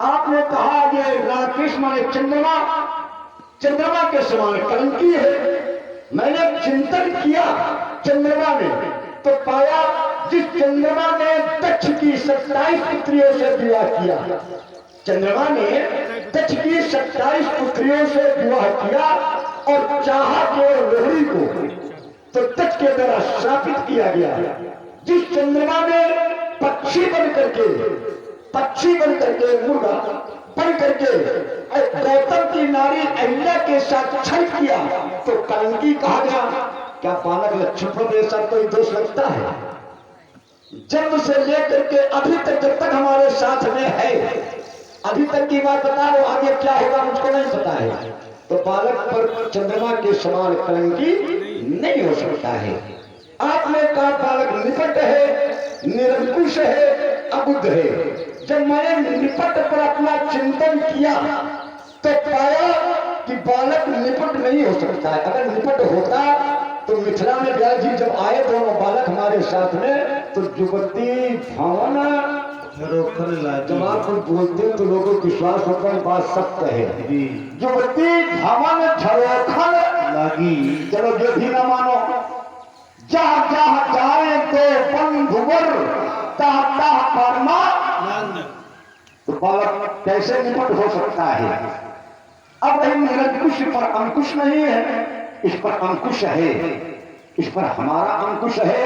आपने कहा ये राकेश माने चंद्रमा, चंद्रमा के समान कलंकी है। मैंने चिंतन किया चंद्रमा में, तो पाया जिस चंद्रमा ने दक्ष की 27 पुत्रियों से विवाह किया, चंद्रमा ने दक्ष की 27 पुत्रियों से विवाह किया और चाहा केवल लोहड़ी को, तो दक्ष के द्वारा श्रापित किया गया। जिस चंद्रमा ने पक्षी बन करके मुर्गा बन करके गौतम की नारी अहिल्या के साथ छल किया, तो कलंकी कहा गया। क्या बालक लक्ष्मण के साथ कोई दोष लगता है? जन्म से लेकर के अभी तक, जब तक हमारे साथ में है, अभी तक की बात बता रहे हो, आगे क्या होगा मुझको नहीं पता है। तो बालक पर चंद्रमा के समान कलंकी नहीं हो सकता है। आपने कहा बालक निपट है, निरंकुश है, अबुद्ध है। जब मैंने निपट पर अपना चिंतन किया तो पाया कि बालक निपट नहीं हो सकता है। अगर निपट होता तो मिथिला में व्यास जी जब आए दोनों बालक हमारे साथ में, तो युवती भावना जब आप बोलते हैं तो लोगों को विश्वास होता है, बात सत्य है। युवती भावन झरोखन लगी, चलो ये भी ना मानो, जहाँ जहाँ जाए तो बंधुवर ताता परमा, तो बालक कैसे निपट हो सकता है? अब निरंकुश पर अंकुश नहीं है, इस पर अंकुश है, इस पर हमारा अंकुश है,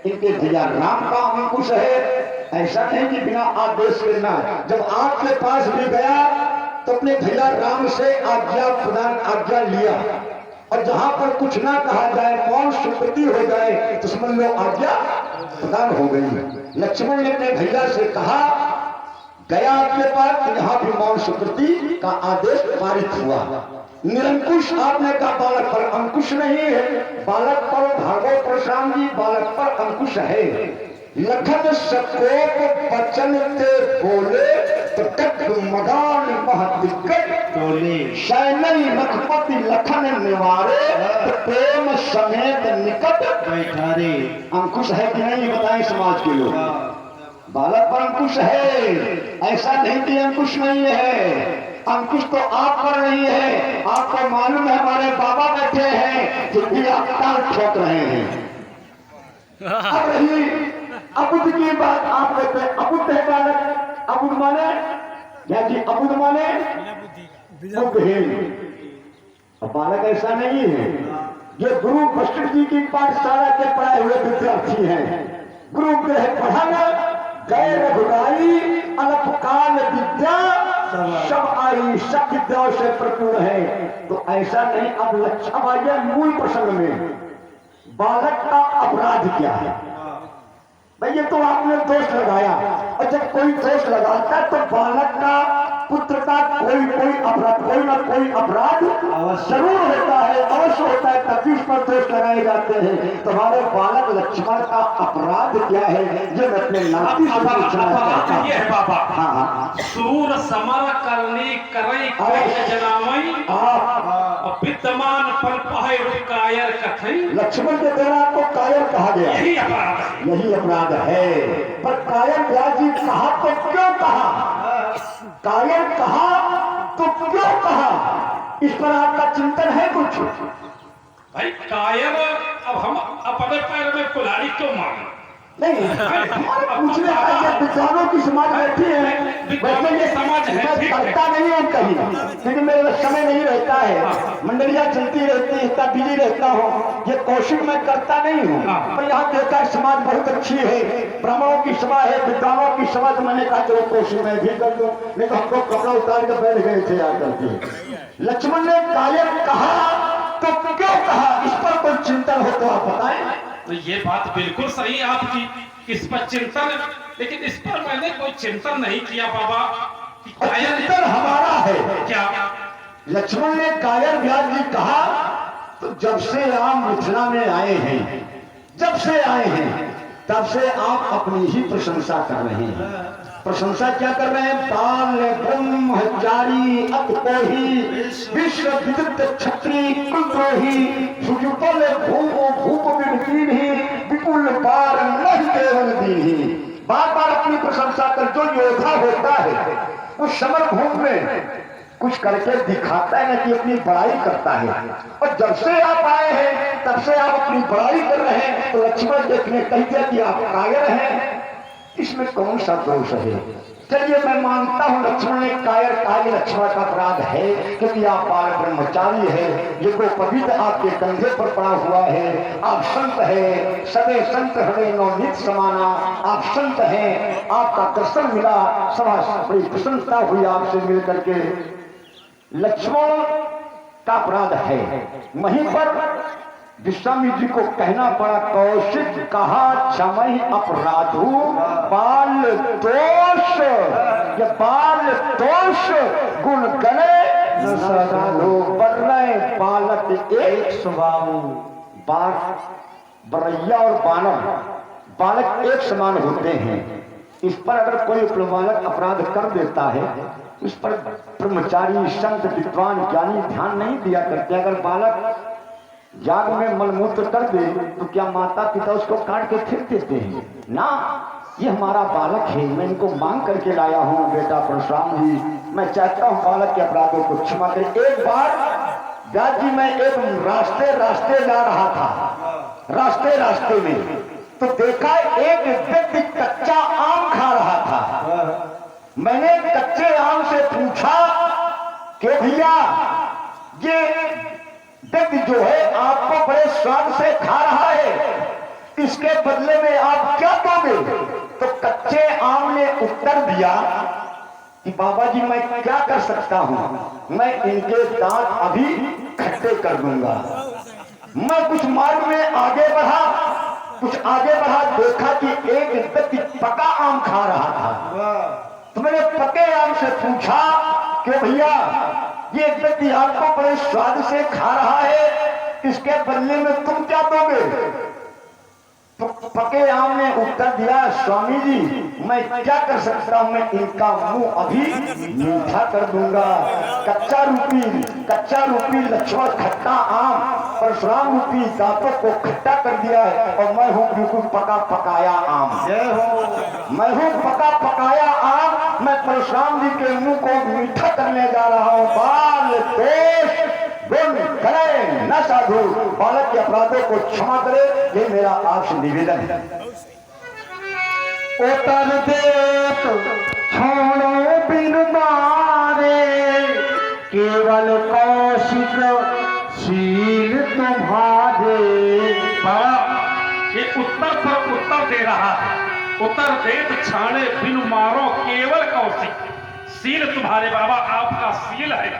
इनके भैया राम का अंकुश है। ऐसा नहीं कि बिना आदेश के ना, जब आपके पास भी गया तो अपने भैया राम से आज्ञा प्रदान आज्ञा लिया, और जहां पर कुछ ना कहा जाए, मौन स्वीकृति हो जाए, तो समझ लो आज्ञा प्रदान हो गई। लक्ष्मण ने अपने भैया से कहा, गया आपके पास, यहाँ भी मौन स्वीकृति का आदेश पारित हुआ। निरंकुश आपने कहा, बालक पर अंकुश नहीं है, बालक पर भागवत प्रशांत जी बालक पर अंकुश है। लखन सकोप बचन ते बोले, तो तक मदान महदिग्गज बोले, शैनई रघुपति लखन निवारे, तो प्रेम समेत निकट बैठारे। अंकुश है कि नहीं बताएं समाज के लोग? बालक पर अंकुश है, ऐसा नहीं कि अंकुश नहीं है। अंकुश तो आप पर नहीं है। आपको मालूम है हमारे बाबा बैठे हैं जो भी आप ताल ठोक रहे हैं। अब रही अबुद्ध की बात, आप कहते हैं अबुद्ध है बालक। अबुद्ध माने क्या जी? अबुद्ध माने बुद्धहीन। बालक ऐसा नहीं है। ये गुरु वशिष्ठ जी की पाठशाला के पढ़ाए हुए विद्यार्थी हैं। गुरु ग्रह पढ़ाना गए रघुराई, अल्पकाल विद्या सब आई, सब विद्याओं से प्रपूर्ण है। तो ऐसा नहीं। अब लक्ष्य आइए मूल प्रसंग में, बालक का अपराध क्या है? भाई ये तो आपने दोष लगाया, और जब कोई दोष लगाता तो बालक का, पुत्र का कोई अपराध, कोई ना कोई अपराध जरूर होता है, अवश्य होता है, तभी उस पर दोष लगाए जाते हैं। तुम्हारे बालक लक्ष्मण का अपराध क्या है, ये मैं अपने नाती से पूछना चाहता हूं। ये है बाबा, हाँ, सूर समर करने करई कोई जनावई, विद्यमान पर पहे कायर कथई। लक्ष्मण के द्वारा आपको कायर कहा गया, यही अपराध है, यही अपराध है। पर कायर व्यास जी कहा तो क्यों कहा? कायर कहा तो क्यों कहा? इस पर आपका चिंतन है कुछ? भाई कायर, अब हम अपने पैर में कुल्हाड़ी क्यों मारें? नहीं, पूछने आइए, विद्वानों की समाज बैठी है, वैसे ये समाज है, करता नहीं हूँ कहीं, क्योंकि मेरे समय नहीं रहता है, मंडलियां चलती रहती है, इतना बिजी रहता हूँ, ये कौशिक मैं करता नहीं हूँ। पर यहाँ देखा समाज बहुत अच्छी है, ब्राह्मणों की सभा है, विद्वानों की सभा, तो मैंने कहा चलो कौशिक मैं भी कर दूं, नहीं तो हमको कपड़ा उतार कर बैठ गए थे आकर के। लक्ष्मण ने कायर कहा तो क्यों कहा? इस पर कोई चिंतन हो तो आप बताएं। तो ये बात बिल्कुल सही आपकी, इस पर चिंतन, लेकिन इस पर मैंने कोई चिंतन नहीं किया बाबा। चिंतन हमारा है क्या? लक्ष्मण ने कायर व्यास जी कहा, तो जब से राम मिथिला में आए हैं, जब से आए हैं, तब से आप अपनी ही प्रशंसा कर रहे हैं। प्रशंसा क्या कर रहे हैं? बाल ब्रह्मचारी अतकोही, विश्व विदित क्षत्रिय कुलद्रोही, सुजुपल भूप विदीन्ही, विपुल पार नहीं केवल दीन्ही। बार बार अपनी प्रशंसा कर, जो योद्धा होता है उस समर भूमि में कुछ करके दिखाता है ना कि अपनी बड़ाई करता है। और जब से आप आए हैं तब से आप अपनी बड़ाई कर रहे हैं, तो लक्ष्मण देखने कह दिया कि आप कायर हैं, इसमें कौन सा दोष है। चलिए मैं मानता हूं लक्ष्मण ने कायर लक्ष्मण का अपराध है, क्योंकि आप बाल ब्रह्मचारी है, ये को पवित्र आपके कंधे पर पड़ा हुआ है। आप संत है, सदैव संत हृदय नवनीत समाना, आप संत हैं, आपका दर्शन मिला, समाज बड़ी प्रसन्नता हुई आपसे मिल करके। लक्ष्मण का अपराध है। वहीं पर विश्वामित्र जी को कहना पड़ा, कौशिक कहा क्षमहि अपराधु बाल दोष, ये बाल दोष गुण गले बालक एक स्वभाव। बरैया और बानर बालक एक समान होते हैं। इस पर अगर कोई बालक अपराध कर देता है, उस पर ब्रह्मचारी संत विद्वान ज्ञानी ध्यान नहीं दिया करते। अगर बालक जाग में मलमूत्र कर दे तो क्या माता पिता उसको काट के फेंक देते हैं? ना, ये हमारा बालक है, मैं इनको मांग करके लाया हूँ। बेटा परशुराम जी, मैं चाहता हूँ बालक के अपराधों को क्षमा करें। एक बार व्यास जी मैं एक रास्ते जा रहा था, रास्ते में तो देखा एक व्यक्ति कच्चा आम खा रहा था। मैंने कच्चे आम से पूछा कि भैया ये व्यक्ति जो है आपको बड़े स्वाद से खा रहा है, इसके बदले में आप क्या दोगे? तो कच्चे आम ने उत्तर दिया कि बाबा जी मैं क्या कर सकता हूं, मैं इनके दांत अभी खट्टे कर दूंगा। मैं कुछ मार्ग में आगे बढ़ा, देखा कि एक व्यक्ति पका आम खा रहा था। तो मैंने पके आम से पूछा कि भैया ये व्यक्ति आपको बड़े स्वाद से खा रहा है, इसके बदले में तुम क्या दोगे? तो पके आम ने उत्तर दिया, स्वामी जी मैं क्या कर सकता हूं, मैं इनका मुंह अभी मीठा कर दूंगा। कच्चा रूपी लक्ष्मण खट्टा आम परशुराम रूपी दांतों को खट्टा कर दिया है, और मैं हूं बिल्कुल पका पकाया आम। मैं हूं पका पकाया आम, मैं परशुराम जी के मुंह को मीठा करने जा रहा हूं। बाल दोष गुण करे न साधु, बालक के अपराधों को क्षमा करे, ये मेरा आपसे निवेदन है। उतर देत छोड़ो बिन मारे, केवल कौशिक शील तुम्हारे। ये उत्तर पर उत्तर दे रहा है। उतर देत छाणे बिन मारो केवल कौशिक शील तुम्हारे। बाबा आपका शील है,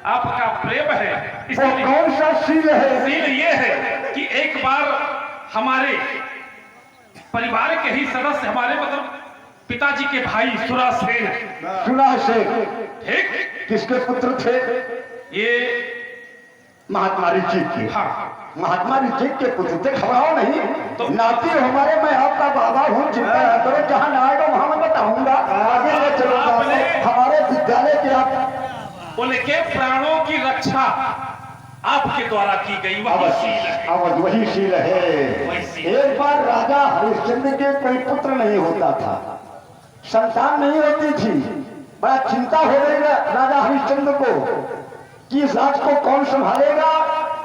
आपका प्रेम है। इसलिए कौन सा शील है? शील ये है कि एक बार हमारे परिवार के ही सदस्य, हमारे मतलब पिताजी के भाई सुरासेन, ठीक, किसके पुत्र थे? ये महात्मा ऋषिक के। हाँ, महात्मा ऋषिक के पुत्र थे। घबराओ नहीं, तो नाती हमारे, मैं आपका बाबा हूँ, चिंता न करो, जहाँ ना आएगा वहां मैं बताऊंगा, आगे ले चलूंगा। हमारे विद्यालय के आप उनके प्राणों की रक्षा आपके द्वारा की गई, वही शील है। एक बार राजा हरिश्चंद्र के कोई पुत्र नहीं होता था, संतान नहीं होती थी। बड़ा चिंता हो गई राजा हरिश्चंद्र को कि इस राज को कौन संभालेगा,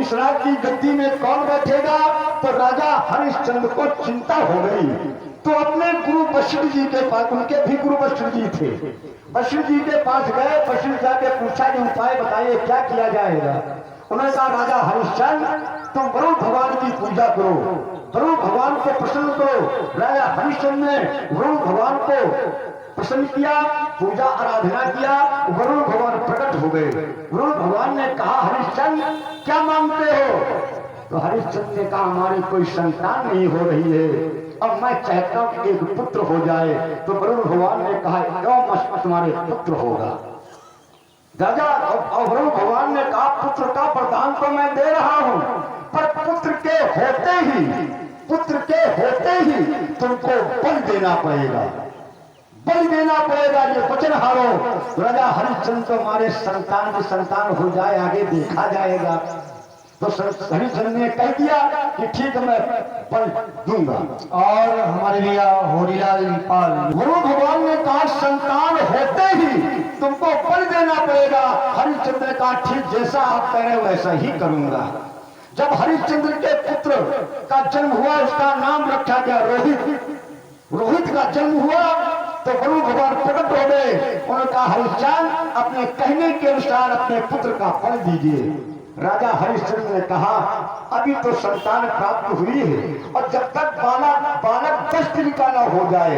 इस राज की गद्दी में कौन बैठेगा। तो राजा हरिश्चंद्र को चिंता हो गई, तो अपने गुरु वशिष्ठ जी के पास, उनके भी गुरु वशिष्ठ जी थे, वशिष्ठ जी के पास गए। वशिष्ठ जी के पूछा कि उपाय बताइए क्या किया जाएगा। उन्होंने कहा राजा हरिश्चंद्र तुम वरुण भगवान की पूजा करो, वरुण भगवान को प्रसन्न करो। राजा हरिश्चंद्र ने वरुण भगवान को प्रसन्न किया, पूजा आराधना किया, वरुण भगवान प्रकट हो गए। वरुण भगवान ने कहा हरिश्चंद्र क्या मांगते हो? तो हरिश्चंद्र ने कहा हमारी कोई संतान नहीं हो रही है, अब मैं चाहता हूं कि एक पुत्र हो जाए। तो वरुण भगवान ने कहा क्यों तुम्हारे पुत्र होगा। राजा और वरुण भगवान ने कहा पुत्र का वरदान तो मैं दे रहा हूं, पर पुत्र के होते ही तुमको बल देना पड़ेगा, ये वचन हारो। राजा हरिश्चंद्र तो हमारे संतान की संतान हो जाए, आगे देखा जाएगा। तो हरिश्चंद्र ने कह दिया कि ठीक है मैं बल दूंगा। और हमारे भैया होरीलाल पाल वरुण भगवान ने कहा संतान होते ही तुमको बल देना पड़ेगा। हरिश्चंद्र ने कहा ठीक जैसा आप कह रहे हो वैसा ही करूंगा। जब हरिश्चंद्र के पुत्र का जन्म हुआ उसका नाम रखा गया रोहित। रोहित का जन्म हुआ तो गुरु भगवान प्रकट हो गए। उन्होंने कहा हरिश्चंद्र अपने कहने के अनुसार अपने पुत्र का फल दीजिए। राजा हरिश्चंद्र ने कहा अभी तो संतान प्राप्त हुई है और जब तक बालक 10 दिन का न हो जाए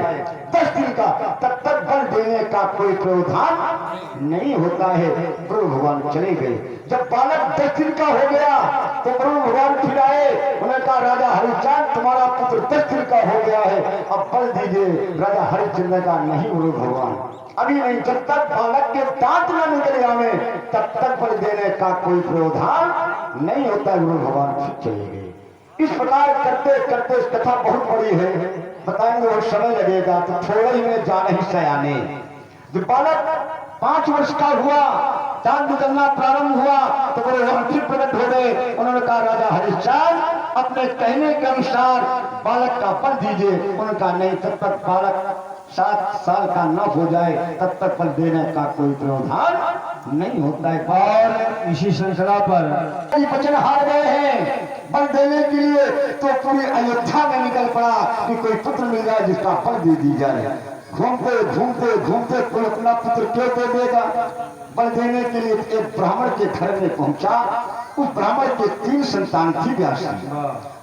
10 दिन का तब तक बल देने का कोई प्रावधान नहीं होता है। गुरु भगवान चले गए। जब बालक 10 दिन का हो गया तो गुरु भगवान फिर आए। उन्होंने कहा राजा हरिश्चंद्र तुम्हारा पुत्र 10 दिन का हो गया है अब बल दीजिए। राजा हरिश्चंद्र का नहीं गुरु भगवान अभी नहीं, जब तक बालक के दांत न निकल आवे तब तक बल देने का कोई प्रावधान नहीं होता। गुरु भगवान फिर चले गए। इस प्रकार करते करते इस कथा बहुत बड़ी है, बताएंगे और समय लगेगा तो थोड़ा ही में जाने ही सयाने। जब बालक 5 वर्ष का हुआ दांत निकलना प्रारंभ हुआ तो गुरु भगवान फिर प्रकट हो गए। उन्होंने कहा राजा हरिश्चंद्र अपने कहने के अनुसार बालक का बल दीजिए। उनका नहीं, तब तक बालक 7 साल का न हो जाए तब तक बल देने का कोई प्रावधान नहीं होता है। और इसी श्रृंखला पर वचन हार गए हैं बल देने के लिए तो पूरी अयोध्या में निकल पड़ा कि कोई पुत्र मिल जाए जिसका बल दे दी जाए। घूमते घूमते घूमते कोई अपना पुत्र क्यों दे देगा। बल देने के लिए एक ब्राह्मण के घर में पहुंचा। उस ब्राह्मण के 3 संतान थी व्यास की।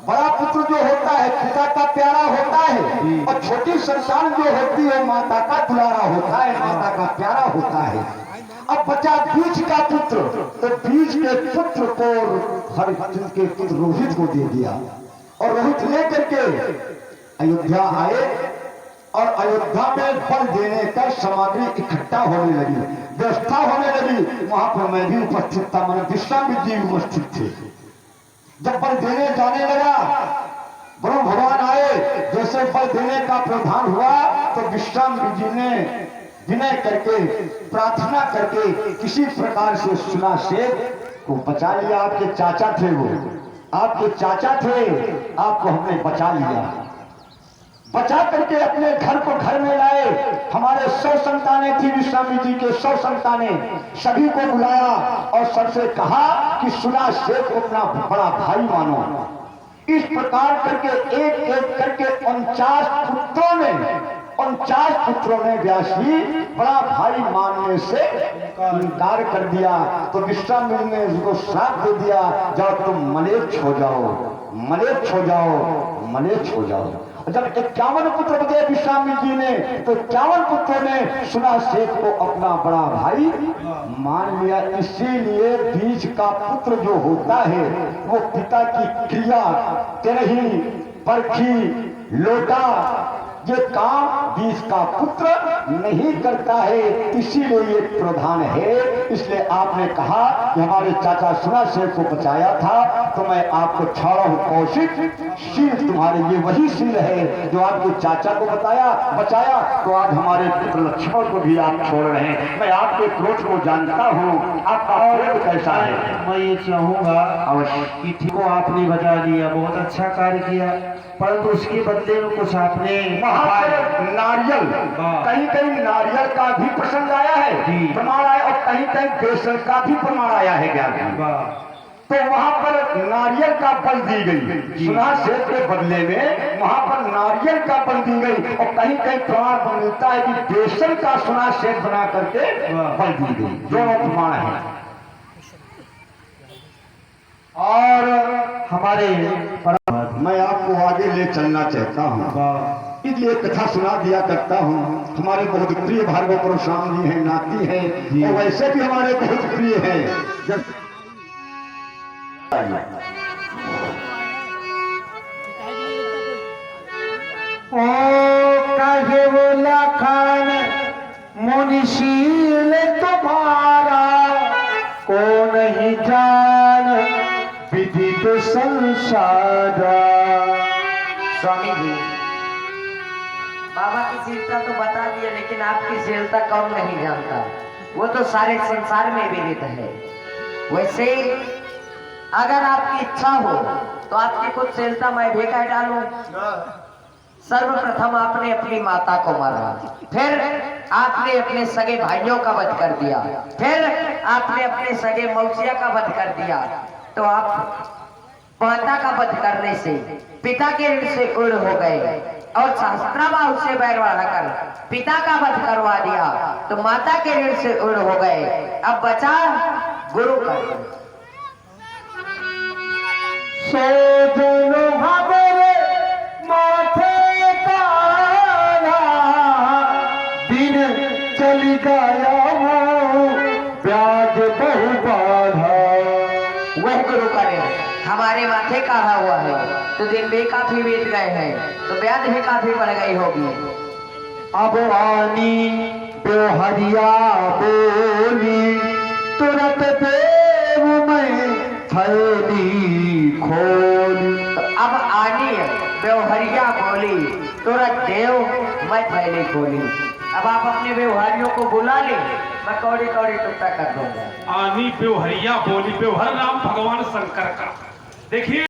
बड़ा पुत्र जो होता है पिता का प्यारा होता है और छोटी संतान जो होती है माता का दुलारा होता है, माता का प्यारा होता है। अब बचा बीच का पुत्र तो बीच के पुत्र को हरिश्चंद्र के पुत्र रोहित को दे दिया और रोहित लेकर के अयोध्या आए और अयोध्या में बल देने का सामग्री इकट्ठा होने लगी, व्यवस्था होने लगी। वहां पर मैं भी उपस्थित था, मैंने विश्वामित्र जी उपस्थित थे। जब बल देने जाने लगा गुरु भगवान आए, जैसे बल देने का प्रावधान हुआ तो विश्वामित्र जी ने विनय करके प्रार्थना करके किसी प्रकार से सुना शेख को बचा लिया। आपके चाचा थे, वो आपके चाचा थे, आपको हमने बचा लिया। बचा करके अपने घर को घर में लाए। हमारे 100 संतानें थी विश्वामित्र जी के 100 संतानें, सभी को बुलाया और सबसे कहा कि सुना शेख को अपना बड़ा भाई मानो। इस प्रकार करके एक एक करके 49 पुत्रों ने व्यास जी बड़ा भाई मानने से इनकार कर दिया। तो विश्वामित्र ने उसको श्राप दे दिया जाओ तुम मलेच्छ हो जाओ, मलेच्छ हो जाओ, मलेच्छ हो जाओ। जब 51 पुत्र बचे विश्वामित्र जी ने तो 51 पुत्रों ने सुना शेख को अपना बड़ा भाई मान लिया। इसीलिए बीच का पुत्र जो होता है वो पिता की क्रिया तेरही परखी लोटा ये काम बीच का पुत्र नहीं करता है, इसीलिए ये प्रावधान है। इसलिए आपने कहा कि हमारे चाचा सुना शेख को बचाया था तो मैं आपको छोड़ा हूं कौशिक। शील तुम्हारे ये वही शील है जो आपके चाचा को बचाया तो आज हमारे पुत्र लक्ष्मण को भी आप छोड़ रहे हैं। मैं आपके क्रोध को जानता हूँ, आपका क्रोध कैसा है। मैं ये चाहूंगा अवश्य कि ठीक को आपने बचा लिया, बहुत अच्छा कार्य किया, परंतु उसके बदले में कुछ आपने नारियल कहीं कहीं नारियल का भी प्रसंग आया है, प्रमाण आया और कहीं कहीं बेसन का भी प्रमाण आया है ज्ञान। तो वहां पर नारियल का बल दी गई सुना शेख के बदले में, वहां पर नारियल का बल दी गई और कहीं कहीं प्रमाण मिलता है कि बेसन का सुना शेख बना करके बल दी गई। दोनों प्रमाण है। और हमारे मैं आपको आगे ले चलना चाहता हूँ, इसलिए कथा सुना दिया करता हूँ। हमारे बहुत प्रिय भार्गव परशुराम जी हैं, नाती हैं और वैसे भी हमारे बहुत प्रिय हैं। जब ओ कहे बोला खान मुनिशील तुम्हारा को नहीं जान विदित संसार। स्वामी जी बाबा की शीलता तो बता दिया, लेकिन आपकी शीलता कौन नहीं जानता, वो तो सारे संसार में विदित है। वैसे अगर आपकी इच्छा हो तो आपकी कुछ शीलता मैं भी कह डालूं। सर्वप्रथम आपने अपनी माता को मारा, फिर आपने अपने सगे भाइयों का वध कर दिया, फिर आपने अपने सगे मौसिया का वध कर दिया। तो आप माता का वध करने से पिता के ऋण से उड़ हो गए और सहस्त्राबाहु से बैर बढ़ाकर पिता का वध करवा दिया तो माता के ऋण से उड़ हो गए। अब बचा गुरु का ऋण। माथे काला दिन चली गया वो ब्याज बहु बाधा। वह गुरु का ऋण हमारे माथे काढ़ा हुआ है तो दिन भी काफी बीत गए हैं तो ब्याज भी काफी बढ़ गई होगी। अब आनी बेहरिया बोली तुरंत देव में थैली खोल। तो अब आनी व्यवहारिया बोली तुरंत देव मैं थैली खोली। अब आप अपने व्यवहारियों को बुला ले, मैं कौड़ी कौड़ी टुकड़ा कर दूंगा। आनी व्यवहरिया बोली, व्यवहार नाम भगवान शंकर का। देखिए